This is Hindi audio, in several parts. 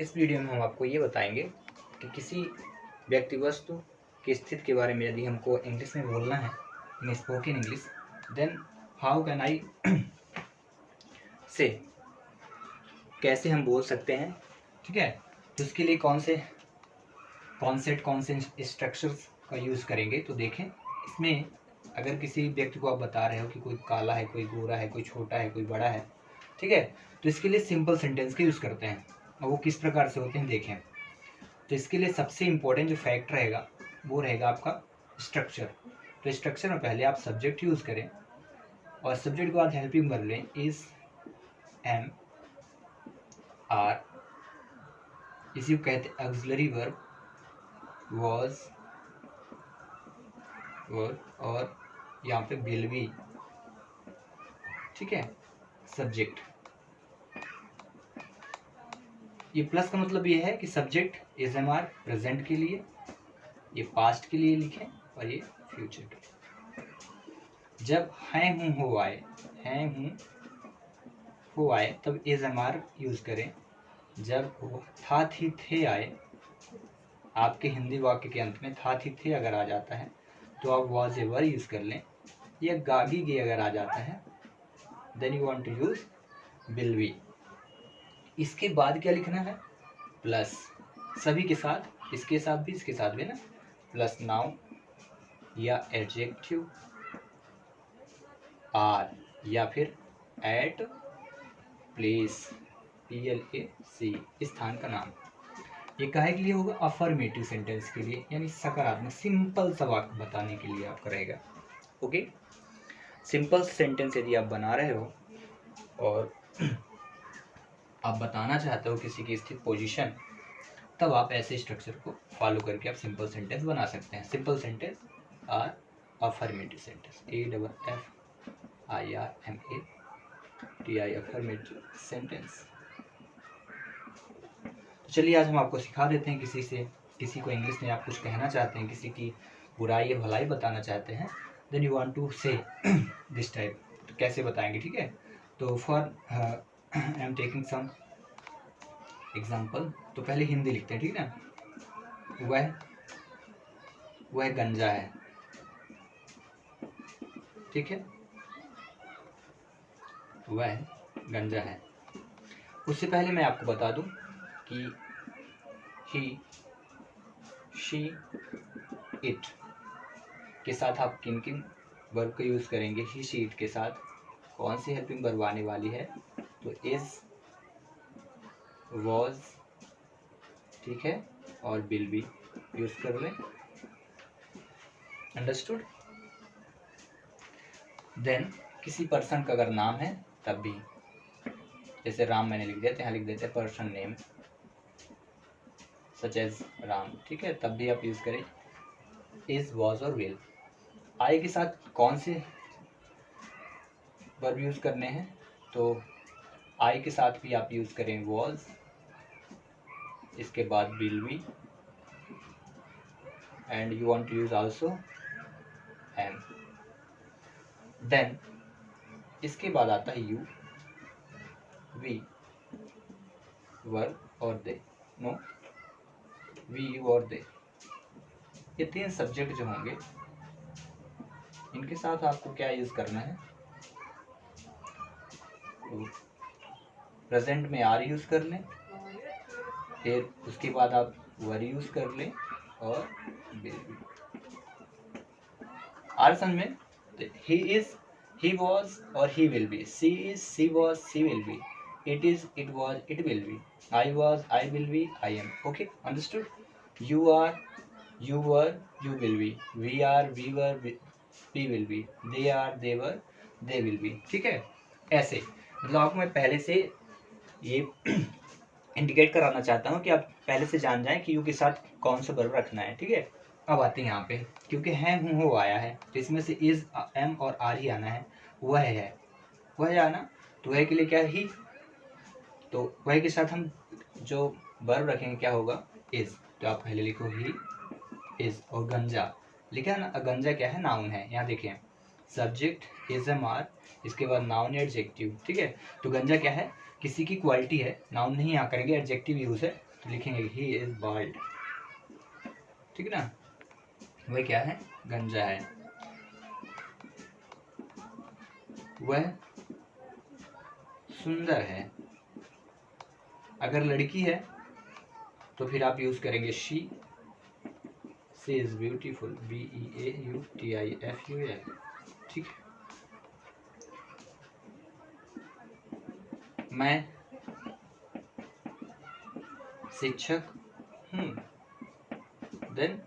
इस वीडियो में हम आपको ये बताएंगे कि किसी व्यक्ति वस्तु की स्थिति के बारे में यदि हमको इंग्लिश में बोलना है in spoken English, then how can I say कैसे हम बोल सकते हैं, ठीक है। तो इसके लिए कौन से कॉन्सेप्ट, कौन से स्ट्रक्चर्स का यूज़ करेंगे। तो देखें, इसमें अगर किसी व्यक्ति को आप बता रहे हो कि कोई काला है, कोई गोरा है, कोई छोटा है, कोई बड़ा है, ठीक है, तो इसके लिए सिंपल सेंटेंस का यूज़ करते हैं। और वो किस प्रकार से होते हैं देखें। तो इसके लिए सबसे इम्पोर्टेंट जो फैक्ट रहेगा वो रहेगा आपका स्ट्रक्चर। तो स्ट्रक्चर में पहले आप सब्जेक्ट यूज़ करें और सब्जेक्ट के बाद हेल्पिंग वर्ब लें, इज, एम, आर, इसी को कहते हैं ऑक्सिलरी वर्ब, वॉज, वर्ब, और यहाँ पे विल बी, ठीक है, सब्जेक्ट। ये प्लस का मतलब ये है कि subject is am are present के लिए, ये पास्ट के लिए लिखें और ये फ्यूचर के लिए। जब हैं हूँ हो आए, हैं हूँ हो आए, तब इज एम आर यूज़ करें। जब वो था थी थे आए, आपके हिंदी वाक्य के अंत में था थी थे अगर आ जाता है तो आप वॉज एवर यूज़ कर लें। या गागी गे अगर आ जाता है then you want to use will be. इसके बाद क्या लिखना है, प्लस, सभी के साथ, इसके साथ भी, इसके साथ भी ना, प्लस नाउन या एडजेक्टिव, आर, या फिर एट, प्लेस, PLAC, स्थान का नाम। ये काहे के लिए होगा, अफर्मेटिव सेंटेंस के लिए, यानी सकारात्मक सिंपल सा वाक्य बताने के लिए आपका रहेगा। ओके, सिंपल सेंटेंस यदि आप बना रहे हो और आप बताना चाहते हो किसी की स्थिति, पोजीशन, तब आप ऐसे स्ट्रक्चर को फॉलो करके आप सिंपल सेंटेंस बना सकते हैं। Simple sentence or affirmative sentence, AFFIRMATI, affirmative sentence. तो चलिए आज हम आपको सिखा देते हैं किसी से, किसी को इंग्लिश में आप कुछ कहना चाहते हैं, किसी की बुराई या भलाई बताना चाहते हैं, then you want to say this type, तो कैसे बताएंगे, ठीक है। तो for I am taking some example. तो पहले हिंदी लिखते हैं, ठीक है ना। वह गंजा है, ठीक है, वह गंजा है। उससे पहले मैं आपको बता दूं कि ही, शी, इट के साथ आप किन किन वर्ब का यूज़ करेंगे। ही, शी, इट के साथ कौन सी हेल्पिंग वर्ब आने वाली है, तो इज, वॉज, ठीक है, और विल बी यूज़ कर लें। अंडरस्टूड। देन किसी पर्सन का अगर नाम है तब भी, जैसे राम मैंने लिख दिया, यहाँ लिख देते हैं person name such as Ram, ठीक है, तब भी आप यूज़ करें इज, वॉज और विल। आई के साथ कौन से वर्ब यूज़ करने हैं, तो आई के साथ भी आप यूज़ करें वॉज, इसके बाद will be, and you want to use also am. Then इसके बाद आता है यू, वी, वर्ब और दे, नो, वी, यू और दे। ये तीन सब्जेक्ट जो होंगे इनके साथ आपको क्या यूज़ करना है, तो प्रेजेंट में आर यूज़ कर लें, फिर उसके बाद आप वर यूज़ कर लें और विल बी। आर सन में ही इज, ही वॉज और he will be, she is, she was, she will be, it is, it was, it will be, I was, I will be, I am. Okay, understood. You are, you were, you will be, we are, we were, we will be, they are, they were, they will be, ठीक है। ऐसे मतलब आपको मैं पहले से ये इंडिकेट कराना चाहता हूँ कि आप पहले से जान जाएं कि यू के साथ कौन सा वर्ब रखना है, ठीक है। अब आते हैं यहाँ पे, क्योंकि हैं हूँ हो आया है तो इसमें से इज, एम और आर ही आना है। वह है, वह आना, तो वह के लिए क्या है, ही, तो वह के साथ हम जो वर्ब रखेंगे क्या होगा, इज। तो आप पहले लिखो ही इज, और गंजा लिखा है ना, गंजा क्या है, नाउन है। यहाँ देखिए सब्जेक्ट इज एम आर, इसके बाद नाउन एडजेक्टिव, ठीक है। तो गंजा क्या है, किसी की क्वालिटी है, नाउन नहीं यहाँ करेंगे, एडजेक्टिव यूज है, तो लिखेंगे ही इज बाल्ड, ठीक है ना। वह क्या है, गंजा है। वह सुंदर है। अगर लड़की है तो फिर आप यूज करेंगे शी इज ब्यूटीफुल, BEAUTIFUL, ठीक है। मैं शिक्षक हूँ। देन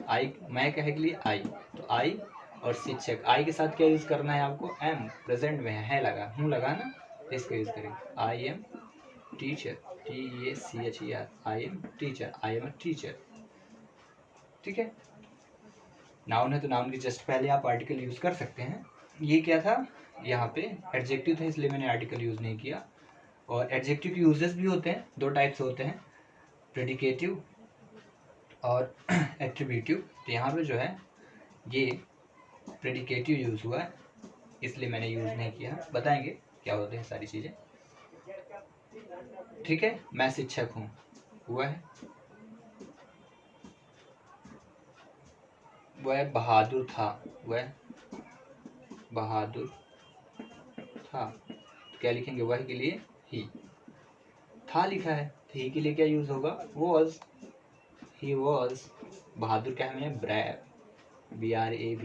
आई, मैं कहे के लिए आई, तो आई और शिक्षक, आई के साथ क्या यूज करना है आपको, एम, प्रेजेंट में है लगा, हूँ लगा ना, इसका यूज करेंगे। I am teacher, TEACHER, I am teacher, I am a teacher, ठीक है। नाउन है तो नाउन के जस्ट पहले आप आर्टिकल यूज कर सकते हैं। ये क्या था, यहाँ पे एडजेक्टिव था इसलिए मैंने आर्टिकल यूज नहीं किया। और एडजेक्टिव के यूजेस भी होते हैं, दो टाइप्स होते हैं, प्रेडिकेटिव और एट्रीब्यूटिव। तो यहाँ पे जो है ये प्रेडिकेटिव यूज हुआ है इसलिए मैंने यूज नहीं किया, बताएंगे क्या होते हैं सारी चीजें, ठीक है। मैं शिक्षक हूँ, वह बहादुर था, वह बहादुर था, तो क्या लिखेंगे, वह के लिए ही, था लिखा है तो ही के लिए क्या यूज होगा, वॉज, ही वॉज, बहादुर क्या है, मैंने ब्रेव, BRAVE,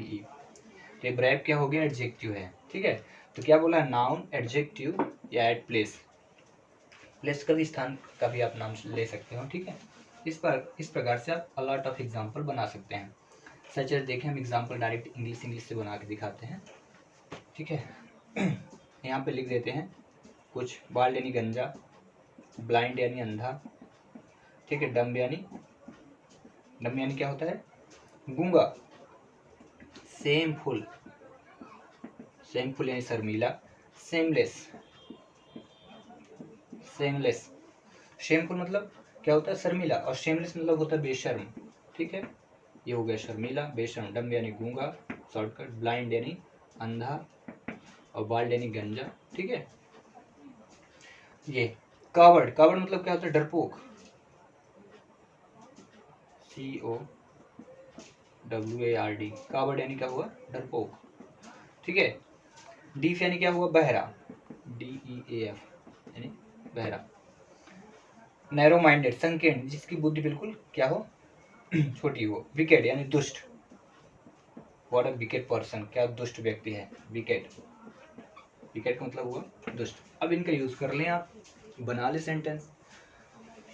ये ब्रेव क्या हो गया, एडजेक्टिव है, ठीक है। तो क्या बोला, नाउन, एडजेक्टिव या एट प्लेस, प्लेस का भी, स्थान का भी आप नाम ले सकते हो, ठीक है। इस प्रकार से आप अलॉट ऑफ एग्जाम्पल बना सकते हैं। सच एज देखें हम एग्जाम्पल डायरेक्ट इंग्लिश से बना के दिखाते हैं, ठीक है। यहाँ पे लिख देते हैं कुछ, बाल्ड यानी गंजा, ब्लाइंड यानी अंधा, ठीक है, डम्ब यानी क्या होता है, गूंगा, सेमफुल यानी शर्मीला, सेमलेस शेमफुल मतलब क्या होता है, शर्मीला, और शेमलेस मतलब होता है बेशर्म, ठीक है। ये हो गया शर्मीला, बेशर्म, डम्ब यानी गूंगा, शॉर्टकट, ब्लाइंड यानी अंधा, और बाल्ड यानी गंजा, ठीक है। ये कावर्ड मतलब क्या होता है, डरपोक, COWARD, कावर्ड यानी क्या हुआ, डरपोक, ठीक है। डीफ यानी क्या हुआ, बहरा, DEAF यानी बहरा। नैरो माइंडेड, संकीर्ण, जिसकी बुद्धि बिल्कुल क्या हो, छोटी हो। विकेट यानी दुष्ट, व्हाट अ विकेट पर्सन, क्या दुष्ट व्यक्ति है, विकेट का मतलब हुआ दुष्ट। अब इनका यूज कर लें आप, बना ले सेंटेंस।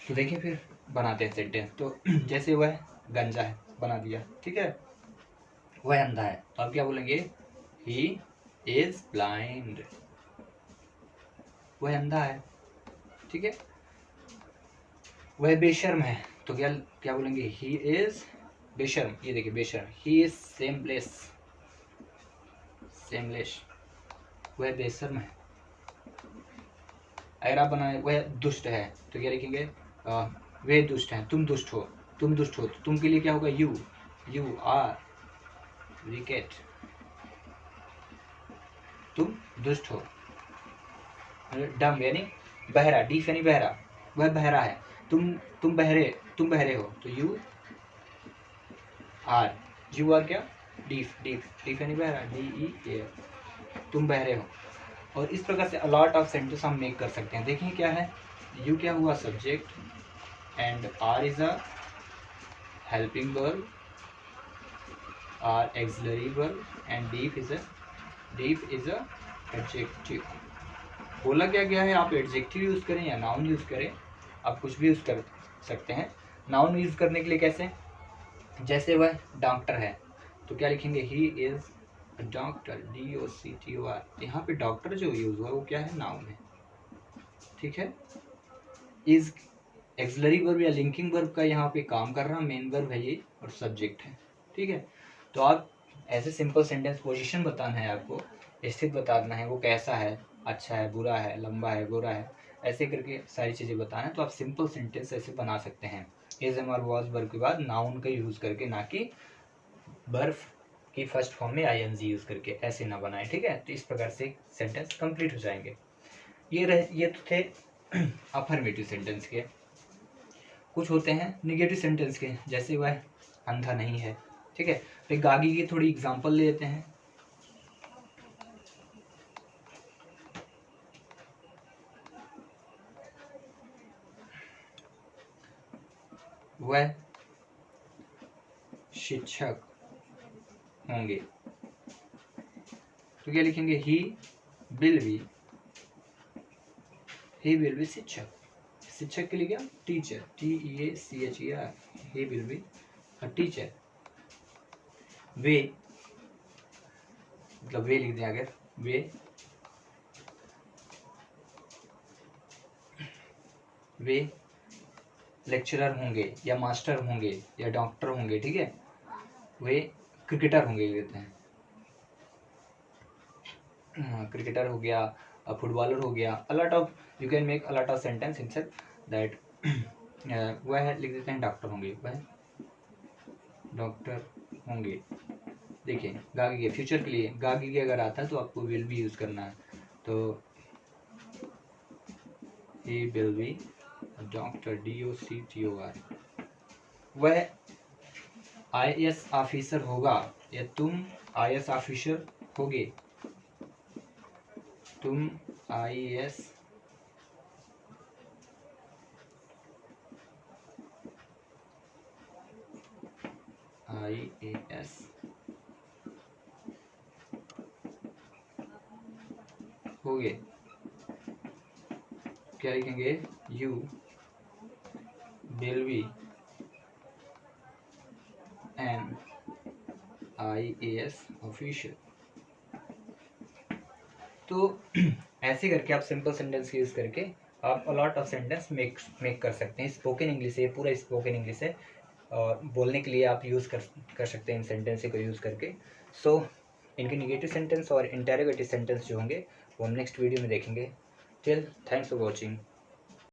तो देखिए फिर बनाते हैं सेंटेंस। तो जैसे वह गंजा है, बना दिया, ठीक है। वह अंधा है, तो आप क्या बोलेंगे, ही इज ब्लाइंड, वह अंधा है, ठीक है। वह बेशर्म है, तो क्या बोलेंगे, ही इज बेशर्म, ये देखिए बेशर्म, ही इज सेमलेस, वह बेशर्म है। अगर आप बनाए वह दुष्ट है तो क्या लिखेंगे, वे दुष्ट हैं, तुम दुष्ट हो, तो तुम के लिए क्या होगा, यू आर विकेट, तुम दुष्ट हो। डम यानी बहरा, डीफ यानी बहरा, वह बहरा है, तुम बहरे हो, तो यू आर क्या, डीफ यानी बहरा, DEA, तुम बहरे हो। और इस प्रकार से अलॉट ऑफ सेंटेंस हम मेक कर सकते हैं। देखिए क्या है, यू क्या हुआ, subject, and are is a helping verb, or auxiliary verb, and deep is a adjective. बोला क्या गया है, आप एडजेक्टिव यूज करें या नाउन यूज करें, आप कुछ भी यूज कर सकते हैं। नाउन यूज करने के लिए कैसे, जैसे वह डॉक्टर है तो क्या लिखेंगे, ही इज डॉक्टर, DOCTOR। यहाँ पे डॉक्टर जो यूज हुआ वो क्या है, नाउन है, ठीक है। इज एक्सिलरी वर्ब या लिंकिंग वर्ब का यहाँ पे काम कर रहा, मेन वर्ब है ये, और सब्जेक्ट है, ठीक है। तो आप ऐसे सिंपल सेंटेंस, पोजीशन बताना है आपको, स्थित बताना है, वो कैसा है, अच्छा है, बुरा है, लंबा है, गोरा है, ऐसे करके सारी चीज़ें बताना है। तो आप सिंपल सेंटेंस ऐसे बना सकते हैं, इज एम और वॉज वर्ब के बाद नाउन का यूज करके, ना कि बर्फ की फर्स्ट फॉर्म में ING यूज करके, ऐसे ना बनाए, ठीक है। तो इस प्रकार से सेंटेंस कंप्लीट हो जाएंगे। ये तो थे अफर्मेटिव सेंटेंस के। कुछ होते हैं निगेटिव सेंटेंस के, जैसे वह अंधा नहीं है, ठीक है। फिर गागी की थोड़ी एग्जांपल लेते हैं। वह शिक्षक होंगे, तो क्या लिखेंगे, ही विल बी शिक्षक। शिक्षक के लिए क्या, teacher, TEACHER, he will be a teacher. वे, मतलब वे लिख दिया गया, वे लेक्चरर होंगे या मास्टर होंगे या डॉक्टर होंगे, ठीक है। वे क्रिकेटर होंगे कहते हैं, क्रिकेटर हो गया, फुटबॉलर हो गया, a lot of, you can make a lot of sentence inset that. वह लिख देते हैं डॉक्टर होंगे, वह डॉक्टर होंगे। देखिए गागी के फ्यूचर के लिए गागी के अगर आता है तो आपको विल बी यूज करना है, तो ही विल बी डॉक्टर, DOCTOR। वह IAS ऑफिसर होगा या तुम IAS ऑफिसर होगे, तुम IAS होगे। क्या लिखेंगे, you will be an IAS officer. तो ऐसे करके आप सिंपल सेंटेंस यूज करके आप अलॉट ऑफ सेंटेंस मेक कर सकते हैं। स्पोकन इंग्लिश, ये पूरा स्पोकन इंग्लिश है और बोलने के लिए आप यूज़ कर सकते हैं इन सेंटेंस को यूज़ करके। सो इनके निगेटिव सेंटेंस और इंटेरोगेटिव सेंटेंस जो होंगे वो हम नेक्स्ट वीडियो में देखेंगे। Till, thanks for watching.